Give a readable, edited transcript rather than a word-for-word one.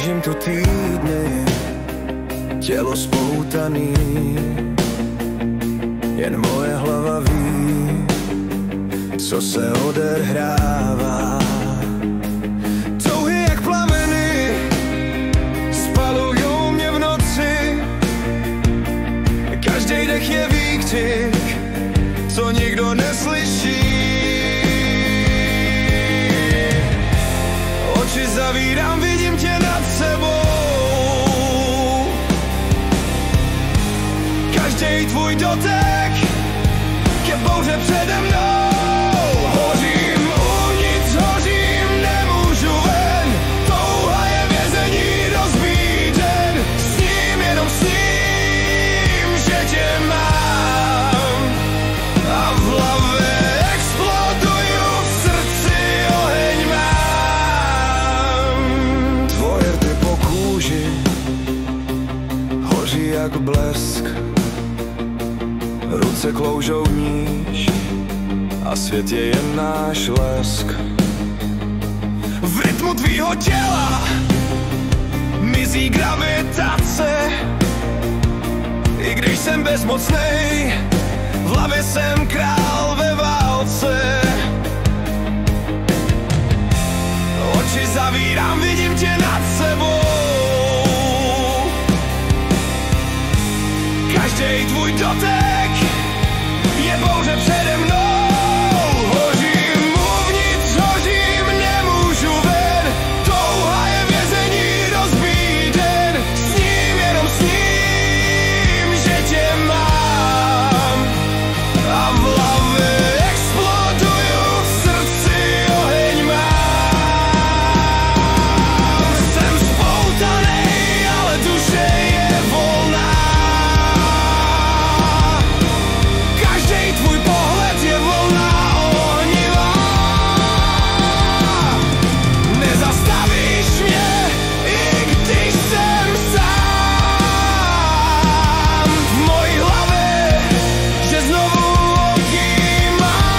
Ležím tu týdny, tělo spoutaný, jen moje hlava ví, co se odehrává. Touhy jak plameny spalujou mě v noci, každý dech je výkřik, co nikdo neslyší. Oči zavírám, vidím tě nad sebou, každý tvůj dotek je bouře přede mnou. Hořím uvnitř, hořím, nemůžu ven, touha je vězení rozbíjen, sním, jenom sním, že tě mám a v hlavě exploduju, v srdci oheň mám. Tvoje rty po kůži hoří jak blesk, ruce kloužou níž a svět je jen náš lesk. V rytmu tvýho těla mizí gravitace, i když jsem bezmocnej, v hlavě jsem král ve válce. Oči zavírám, vidím tě nad sebou, každý tvůj dotek je bouře přede mnou. Hořím uvnitř, hořím, nemůžu ven, touha je vězení rozbíjen, sním, jenom sním, že tě mám a v hlavě exploduju, v srdci oheň mám. Jsem spoutanej, ale duše je volná, tvůj pohled je volná ohnivá. Nezastavíš mě, i když jsem sám. V mojí hlavě, že znovu okýmám.